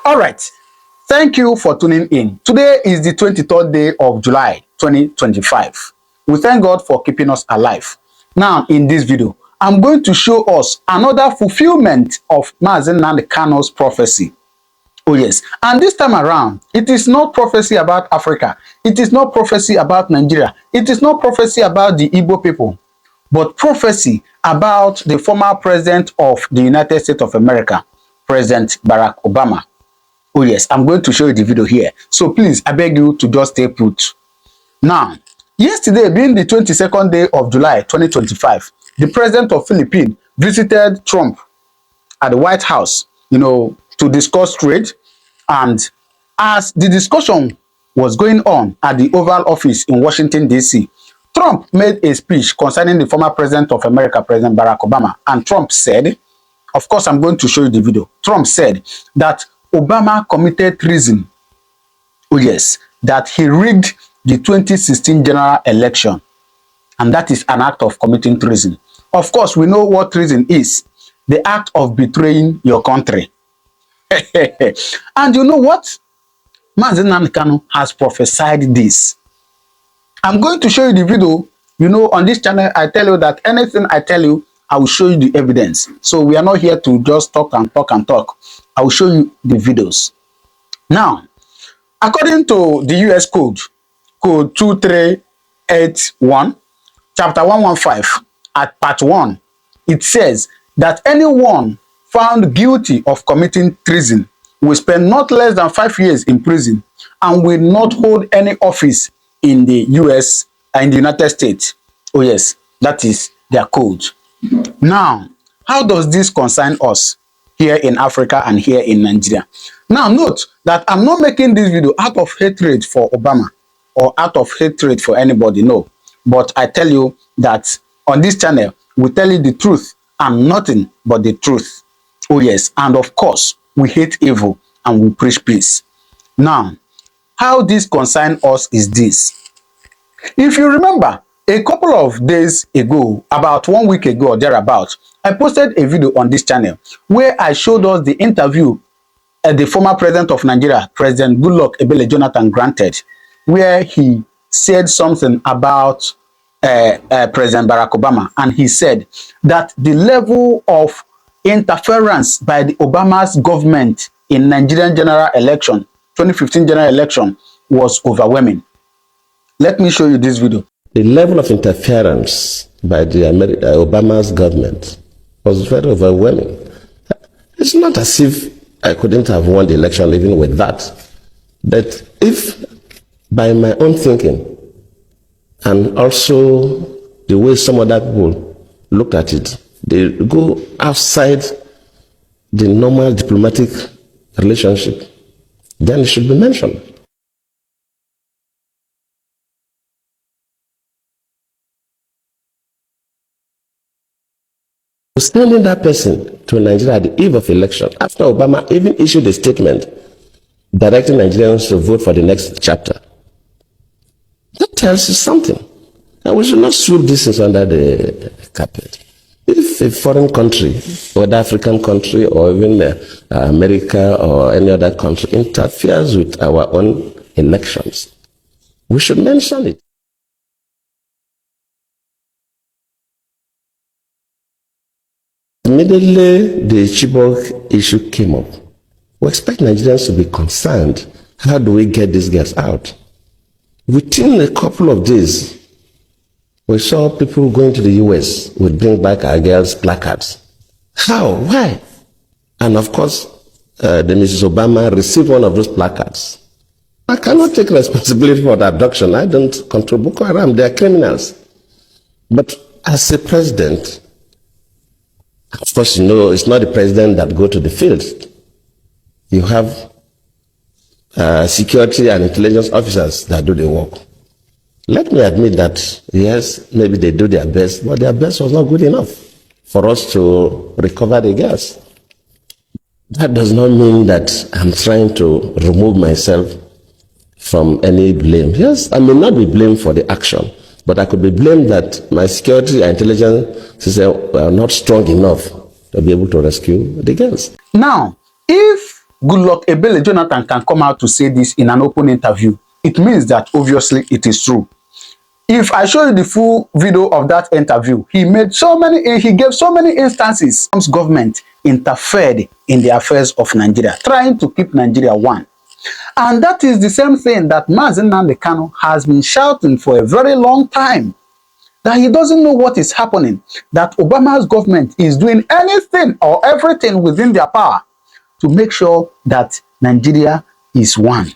All right. Thank you for tuning in. Today is the 23rd day of July 2025. We thank God for keeping us alive. Now, in this video, I'm going to show us another fulfillment of Nnamdi Kanu's prophecy. Oh yes, and this time around, it is not prophecy about Africa. It is not prophecy about Nigeria. It is not prophecy about the Igbo people, but prophecy about the former president of the United States of America, President Barack Obama. Oh yes, I'm going to show you the video here. So please, I beg you to just stay put. Now, yesterday being the 22nd day of July 2025, the president of Philippines visited Trump at the White House, to discuss trade. And as the discussion was going on at the Oval Office in Washington, D.C., Trump made a speech concerning the former president of America, President Barack Obama. And Trump said, of course, I'm going to show you the video. Trump said that Obama committed treason. Oh yes, that he rigged the 2016 general election. And that is an act of committing treason. Of course, we know what treason is. The act of betraying your country. And you know what? Nnamdi Kanu has prophesied this. I'm going to show you the video. On this channel, I tell you that anything I tell you, I will show you the evidence. So we are not here to just talk and talk and talk. I will show you the videos. Now, according to the US code 2381, chapter 115, at part 1, it says that anyone found guilty of committing treason will spend not less than 5 years in prison and will not hold any office in the US and in the United States. Oh yes, that is their code. Now, how does this concern us here in Africa and here in Nigeria? Now, note that I'm not making this video out of hatred for Obama or out of hatred for anybody, no. But I tell you that on this channel, we tell you the truth and nothing but the truth. Oh yes, and of course, we hate evil and we preach peace. Now, how this concerns us is this. If you remember, a couple of days ago, about 1 week ago or thereabout, I posted a video on this channel where I showed us the interview the former president of Nigeria, President Goodluck Ebele Jonathan, granted, where he said something about President Barack Obama. And he said that the level of interference by the Obama's government in Nigerian general election, 2015 general election, was overwhelming. Let me show you this video. The level of interference by the Obama's government was very overwhelming. It's not as if I couldn't have won the election even with that. But if by my own thinking and also the way some other people looked at it, they go outside the normal diplomatic relationship, then it should be mentioned. Sending that person to Nigeria at the eve of election, after Obama even issued a statement directing Nigerians to vote for the next chapter, that tells you something. And we should not sweep this under the carpet. If a foreign country, or an African country, or even America or any other country interferes with our own elections, we should mention it. Immediately the Chibok issue came up, we expect Nigerians to be concerned. How do we get these girls out? Within a couple of days, we saw people going to the US with Bring Back Our Girls placards. How? Why? And of course, the Mrs. Obama received one of those placards. I cannot take responsibility for the abduction. I don't control Boko Haram. They are criminals. But as a president, of course, it's not the president that go to the field. You have security and intelligence officers that do the work. Let me admit that, yes, maybe they do their best, but their best was not good enough for us to recover the girls. That does not mean that I'm trying to remove myself from any blame. Yes, I may not be blamed for the action, but I could be blamed that my security and intelligence system were not strong enough to be able to rescue the girls. Now, if Goodluck Ebele Jonathan can come out to say this in an open interview, it means that obviously it is true. If I show you the full video of that interview, he gave so many instances government interfered in the affairs of Nigeria, trying to keep Nigeria one. And that is the same thing that Nnamdi Kanu has been shouting for a very long time, that he doesn't know what is happening, that Obama's government is doing anything or everything within their power to make sure that Nigeria is one.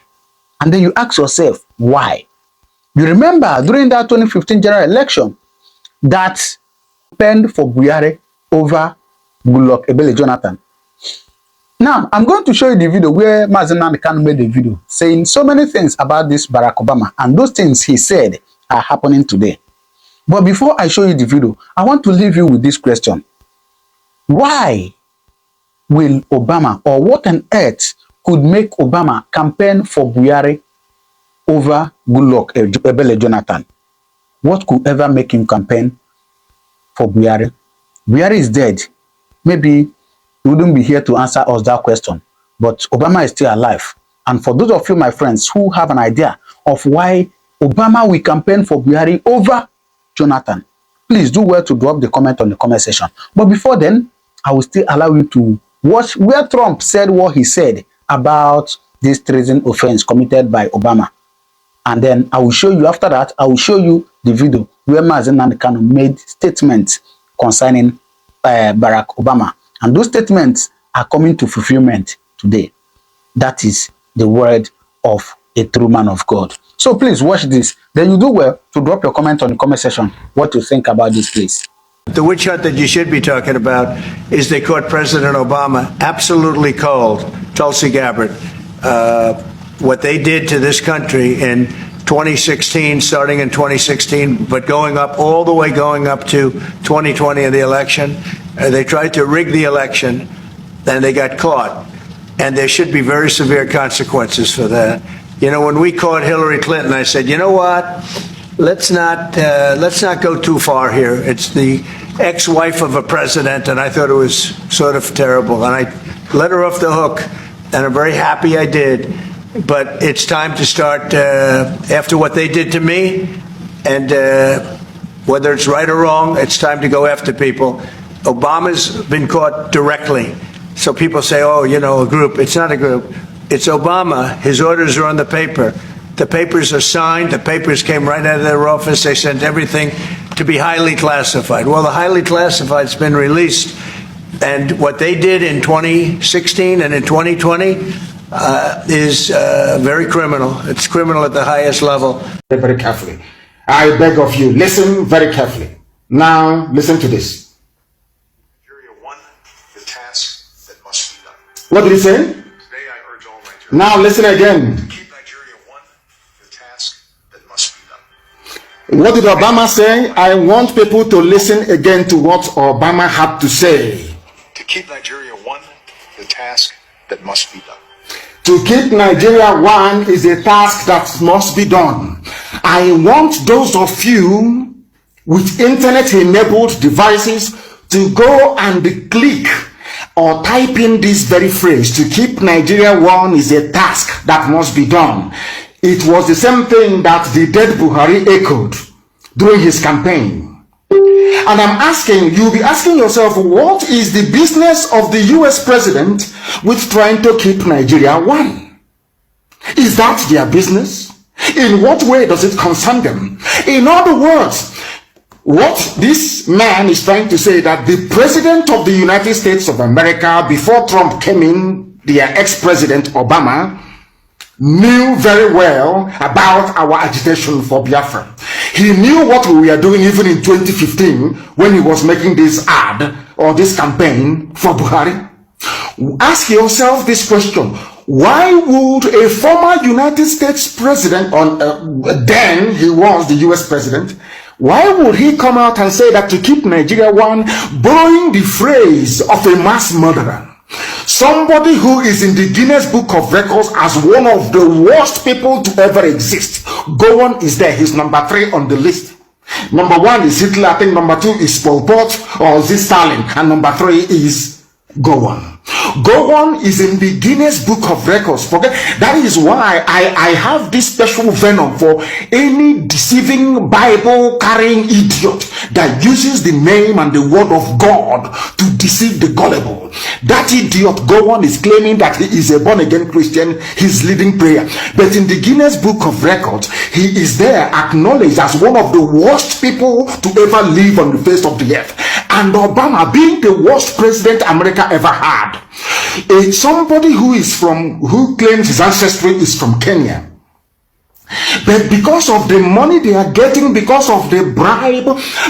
And then you ask yourself, why? You remember during that 2015 general election that penned for Buhari over Goodluck Ebele Jonathan. Now, I'm going to show you the video where Nnamdi Kanu made a video saying so many things about this Barack Obama, and those things he said are happening today. But before I show you the video, I want to leave you with this question. Why will Obama, or what on earth could make Obama campaign for Buhari over Goodluck Ebele Jonathan? What could ever make him campaign for Buhari? Buhari is dead. Maybe he wouldn't be here to answer us that question. But Obama is still alive. And for those of you, my friends, who have an idea of why Obama will campaign for Buhari over Jonathan, please do well to drop the comment on the comment section. But before then, I will still allow you to watch where Trump said what he said about this treason offense committed by Obama. And then I will show you, after that, I will show you the video where Nnamdi Kanu made statements concerning Barack Obama. And those statements are coming to fulfillment today. That is the word of a true man of God. So please watch this. Then you do well to drop your comment on the comment section what you think about this, please. The witch hunt that you should be talking about is they caught President Obama absolutely cold, Tulsi Gabbard. What they did to this country in 2016, starting in 2016, but going up all the way going up to 2020 in the election. They tried to rig the election, and they got caught. And there should be very severe consequences for that. You know, when we caught Hillary Clinton, I said, you know what? Let's not go too far here. It's the ex-wife of a president, and I thought it was sort of terrible. And I let her off the hook, and I'm very happy I did. But it's time to start, after what they did to me, and whether it's right or wrong, it's time to go after people. Obama's been caught directly. So people say, oh, you know, a group. It's not a group. It's Obama. His orders are on the paper. The papers are signed. The papers came right out of their office. They sent everything to be highly classified. Well, the highly classified's been released. And what they did in 2016 and in 2020 is very criminal. It's criminal at the highest level. Very carefully. I beg of you, listen very carefully. Now, listen to this. What did he say? Today I urge all Nigerians. Now listen again. Keep Nigeria one, the task that must be done. What did Obama say? I want people to listen again to what Obama had to say. To keep Nigeria one, the task that must be done. To keep Nigeria one is a task that must be done. I want those of you with internet-enabled devices to go and click or type in this very phrase, to keep Nigeria one is a task that must be done. It was the same thing that the dead Buhari echoed during his campaign. And I'm asking, you'll be asking yourself, what is the business of the US president with trying to keep Nigeria one? Is that their business? In what way does it concern them? In other words, what this man is trying to say, that the president of the United States of America, before Trump came in, their ex-president Obama, knew very well about our agitation for Biafra. He knew what we were doing even in 2015 when he was making this ad or this campaign for Buhari. Ask yourself this question. Why would a former United States president, then he was the US president, why would he come out and say that to keep Nigeria one, borrowing the phrase of a mass murderer? Somebody who is in the Guinness Book of Records as one of the worst people to ever exist. Gowon is there. He's number 3 on the list. Number 1 is Hitler. I think number 2 is Pol Pot or is it Stalin? And number 3 is Gowon. Gowon is in the Guinness Book of Records. Forget that is why I have this special venom for any deceiving Bible carrying idiot that uses the name and the word of God to deceive the gullible. That idiot Gowon is claiming that he is a born again Christian. He's leading prayer, but in the Guinness Book of Records, he is there acknowledged as one of the worst people to ever live on the face of the earth. And Obama being the worst president America ever had. Somebody who claims his ancestry is from Kenya. But because of the money they are getting, because of the bribe,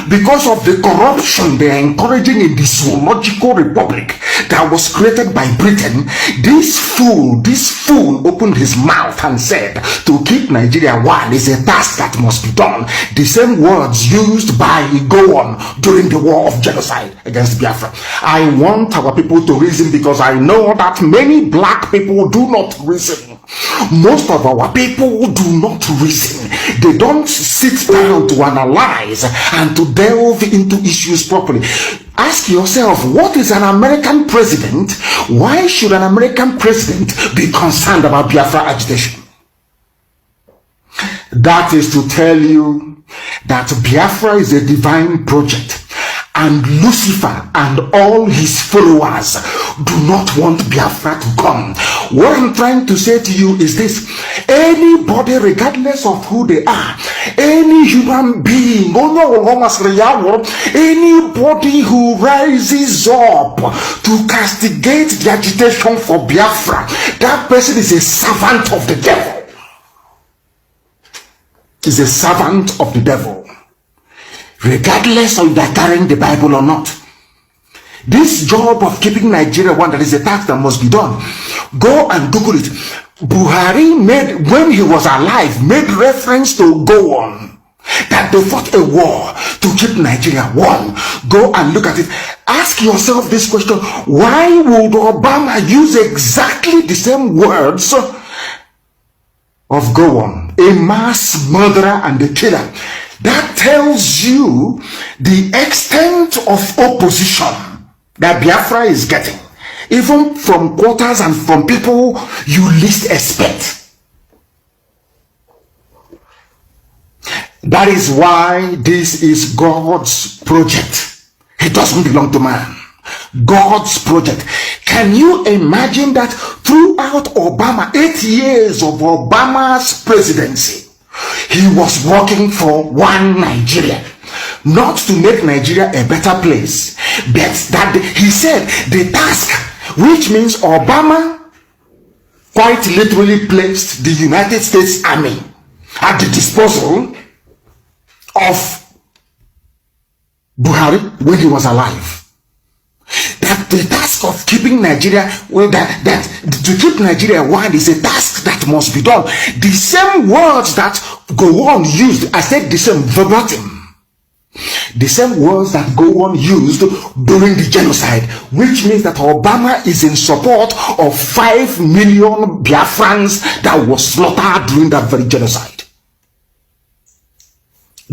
because of the corruption they are encouraging in this zoological republic that was created by Britain, this fool opened his mouth and said, to keep Nigeria one is a task that must be done. The same words used by Gowon during the war of genocide against Biafra. I want our people to reason, because I know that many black people do not reason. Most of our people do not reason. They don't sit down to analyze and to delve into issues properly. Ask yourself, what is an American president? Why should an American president be concerned about Biafra agitation? That is to tell you that Biafra is a divine project, and Lucifer and all his followers do not want Biafra to come. What I'm trying to say to you is this: anybody, regardless of who they are, any human being, anybody who rises up to castigate the agitation for Biafra, that person is a servant of the devil. Is a servant of the devil, regardless of they're carrying the Bible or not. This job of keeping Nigeria one, that is a task that must be done. Go and Google it. Buhari made, when he was alive, made reference to Gowon, that they fought a war to keep Nigeria one. Go and look at it. Ask yourself this question: why would Obama use exactly the same words of Gowon, a mass murderer and a killer? That tells you the extent of opposition that Biafra is getting, even from quarters and from people you least expect. That is why this is God's project. It doesn't belong to man. God's project. Can you imagine that throughout Obama, 8 years of Obama's presidency, he was working for one Nigeria? Not to make Nigeria a better place, but that he said the task, which means Obama quite literally placed the United States Army at the disposal of Buhari when he was alive. That the task of keeping Nigeria, well, that to keep Nigeria one is a task that must be done. The same words that Gowon used, I said the same verbatim. The same words that Gowon used during the genocide, which means that Obama is in support of 5 million Biafrans that was slaughtered during that very genocide.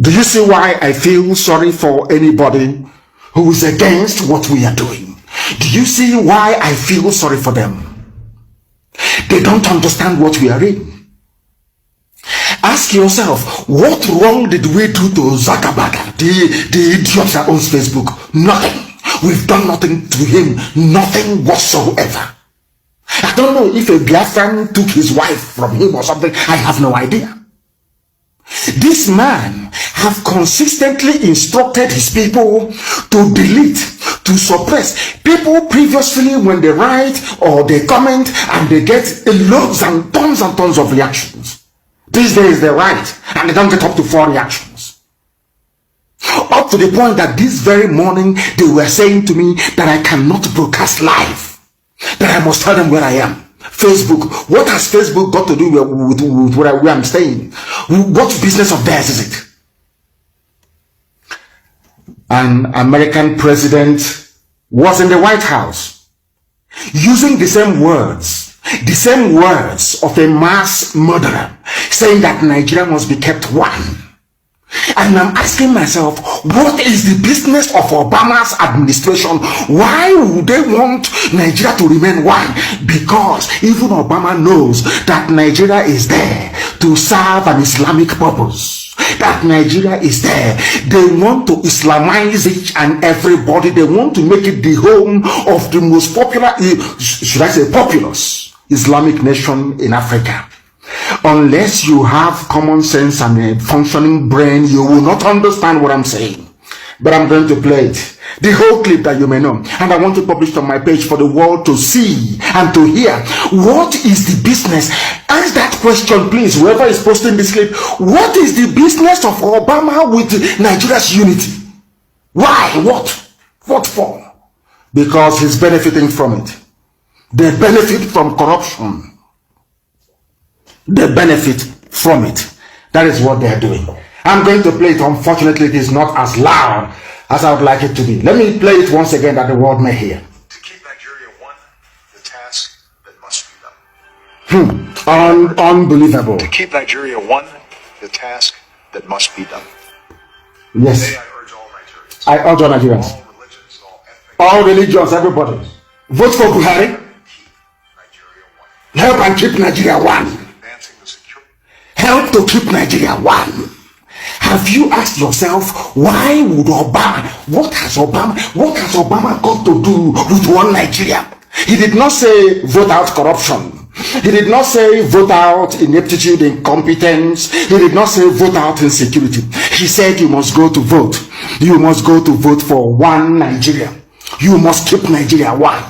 Do you see why I feel sorry for anybody who is against what we are doing? Do you see why I feel sorry for them? They don't understand what we are in. Ask yourself, what wrong did we do to Zuckerberg, the idiot that owns Facebook? Nothing. We've done nothing to him. Nothing whatsoever. I don't know if a Biafran took his wife from him or something. I have no idea. This man have consistently instructed his people to delete, to suppress. People previously, when they write or they comment and they get loads and tons of reactions. These days they write and they don't get up to 4 reactions. Up to the point that this very morning they were saying to me that I cannot broadcast live, that I must tell them where I am. Facebook, what has Facebook got to do with where I'm staying? What business of theirs is it? An American president was in the White House using the same words of a mass murderer, saying that Nigeria must be kept one. And I'm asking myself, what is the business of Obama's administration? Why would they want Nigeria to remain one? Because even Obama knows that Nigeria is there to serve an Islamic purpose. That Nigeria is there. They want to Islamize each and everybody. They want to make it the home of the most popular, should I say populous, Islamic nation in Africa. Unless you have common sense and a functioning brain, you will not understand what I'm saying. But I'm going to play it, the whole clip that you may know, and I want to publish it on my page for the world to see and to hear. What is the business? Ask that question, please, whoever is posting this clip. What is the business of Obama with Nigeria's unity? Why? What for? Because he's benefiting from it. They benefit from corruption. They benefit from it. That is what they are doing. I'm going to play it. Unfortunately, it is not as loud as I would like it to be. Let me play it once again that the world may hear. To keep Nigeria one, the task that must be done. Unbelievable. To keep Nigeria one, the task that must be done. Yes. Today I urge all Nigerians, I urge all Nigerians, all religions, all ethnic, all religions, everybody, vote for Buhari. Nigeria one. Help and keep Nigeria one. Advancing the security. Help to keep Nigeria one. Have you asked yourself, why would Obama, what has Obama got to do with one Nigeria? He did not say vote out corruption. He did not say vote out ineptitude, incompetence. He did not say vote out insecurity. He said you must go to vote. You must go to vote for one Nigeria. You must keep Nigeria one.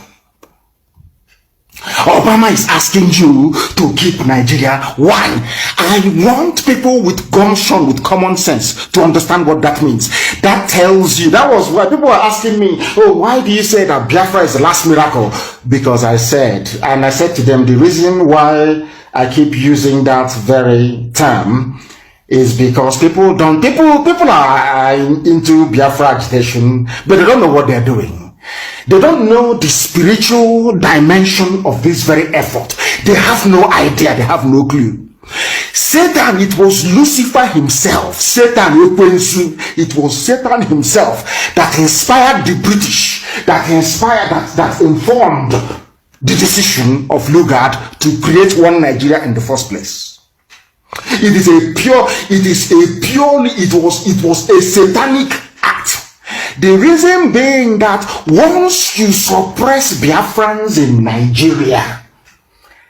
Obama is asking you to keep Nigeria one. I want people with gumption, with common sense, to understand what that means. That tells you, that was why people were asking me, oh, why do you say that Biafra is the last miracle? Because I said to them, the reason why I keep using that very term is because people are into Biafra agitation, but they don't know what they're doing. They don't know the spiritual dimension of this very effort. They have no idea. They have no clue. Satan, it was Lucifer himself. It was Satan himself that inspired the British, that informed the decision of Lugard to create one Nigeria in the first place. It was a satanic act. The reason being that once you suppress Biafrans in Nigeria,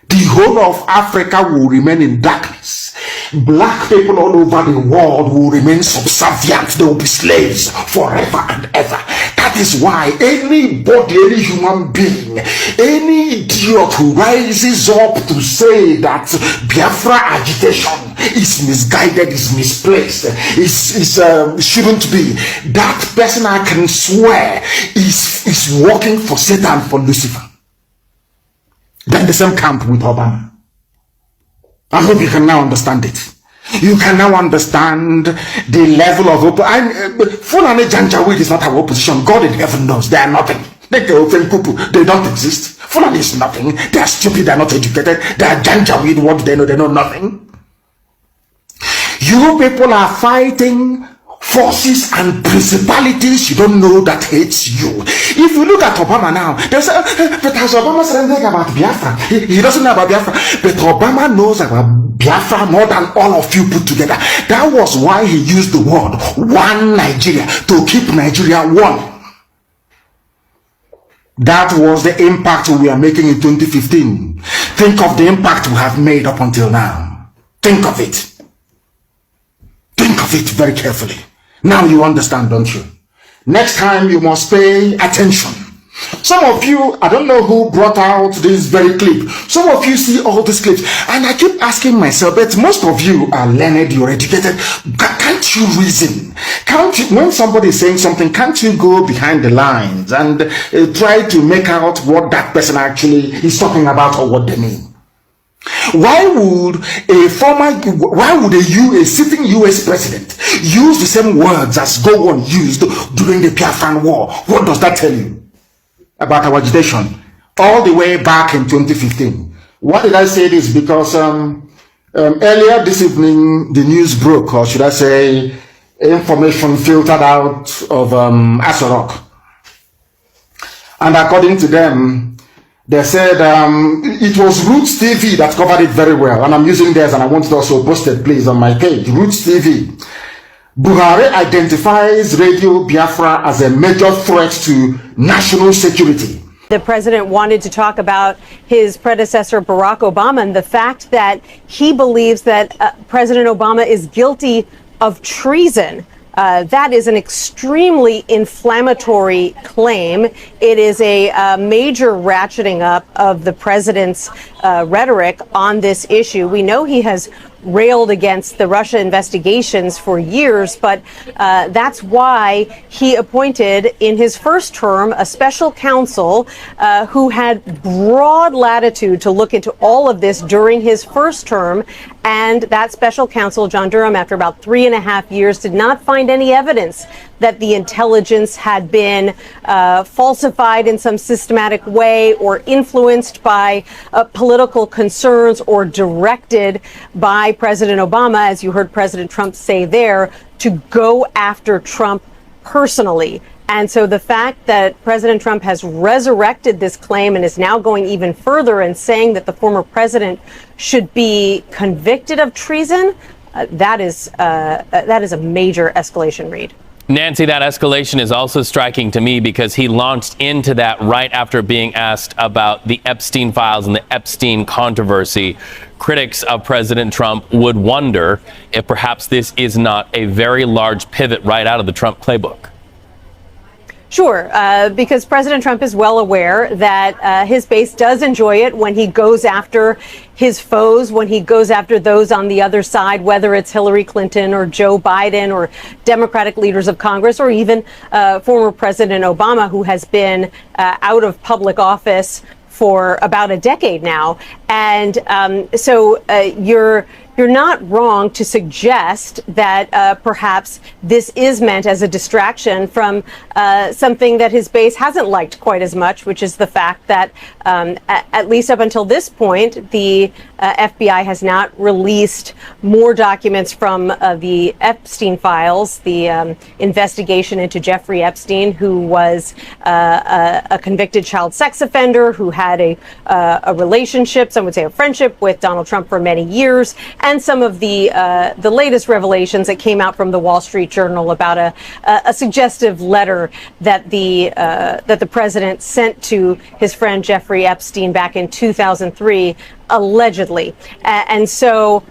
the whole of Africa will remain in darkness. Black people all over the world will remain subservient. They will be slaves forever and ever. That is why anybody, any human being, any idiot who rises up to say that Biafra agitation is misguided, is misplaced, shouldn't be, that person, I can swear, is working for Satan, for Lucifer. They're in the same camp with Obama. I hope you can now understand it. You can now understand the level of Fulani Janjaweed is not our opposition. God in heaven knows they are nothing. They don't exist. Fulani is nothing. They are stupid. They are not educated. They are Janjaweed. What do they know? They know nothing. You people are fighting forces and principalities you don't know that hates you. If you look at Obama now, they say, but has Obama said anything about Biafra? He doesn't know about Biafra. But Obama knows about Biafra more than all of you put together. That was why he used the word one Nigeria, to keep Nigeria one. That was the impact we are making in 2015. Think of the impact we have made up until now. Think of it. Think of it very carefully. Now you understand, don't you? Next time you must pay attention. Some of you, I don't know who brought out this very clip. Some of you see all these clips, and I keep asking myself, but most of you are learned, you're educated. Can't you reason? Can't you, when somebody is saying something, can't you go behind the lines and try to make out what that person actually is talking about or what they mean? Why would a sitting US president use the same words as Gowon used during the Biafran War? What does that tell you about our agitation all the way back in 2015? Why did I say this? Because earlier this evening the news broke, or should I say information filtered out of Asorok. And according to them, they said it was Roots TV that covered it very well. And I'm using theirs, and I want it also posted, please, on my page. Roots TV. Buhari identifies Radio Biafra as a major threat to national security. The president wanted to talk about his predecessor, Barack Obama, and the fact that he believes that President Obama is guilty of treason. That is an extremely inflammatory claim. It is a major ratcheting up of the president's rhetoric on this issue. We know he has railed against the Russia investigations for years, but that's why he appointed in his first term a special counsel who had broad latitude to look into all of this during his first term. And that special counsel, John Durham, after about 3.5 years, did not find any evidence that the intelligence had been falsified in some systematic way or influenced by political concerns or directed by President Obama, as you heard President Trump say there, to go after Trump personally. And so the fact that President Trump has resurrected this claim and is now going even further and saying that the former president should be convicted of treason, that is a major escalation, Reed. Nancy, that escalation is also striking to me because he launched into that right after being asked about the Epstein files and the Epstein controversy. Critics of President Trump would wonder if perhaps this is not a very large pivot right out of the Trump playbook. Sure, because President Trump is well aware that his base does enjoy it when he goes after his foes, when he goes after those on the other side, whether it's Hillary Clinton or Joe Biden or Democratic leaders of Congress or even former President Obama, who has been out of public office for about a decade now. And so you're not wrong to suggest that perhaps this is meant as a distraction from something that his base hasn't liked quite as much, which is the fact that at least up until this point, the FBI has not released more documents from the Epstein files, the investigation into Jeffrey Epstein, who was a convicted child sex offender who had a relationship, some would say a friendship, with Donald Trump for many years, and some of the latest revelations that came out from the Wall Street Journal about a suggestive letter that the president sent to his friend Jeffrey Epstein back in 2003, allegedly. And so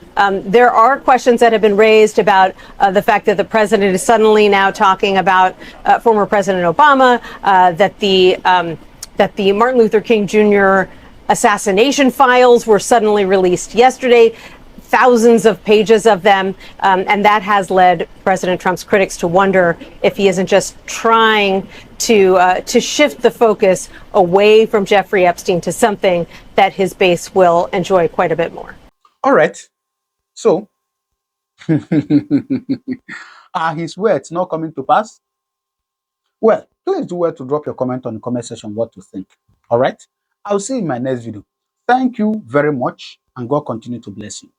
there are questions that have been raised about the fact that the president is suddenly now talking about former President Obama, that the Martin Luther King Jr. assassination files were suddenly released yesterday, thousands of pages of them, and that has led President Trump's critics to wonder if he isn't just trying to shift the focus away from Jeffrey Epstein to something that his base will enjoy quite a bit more. All right. So, are his words not coming to pass? Well, please do well to drop your comment on the comment section what you think. All right. I'll see you in my next video. Thank you very much, and God continue to bless you.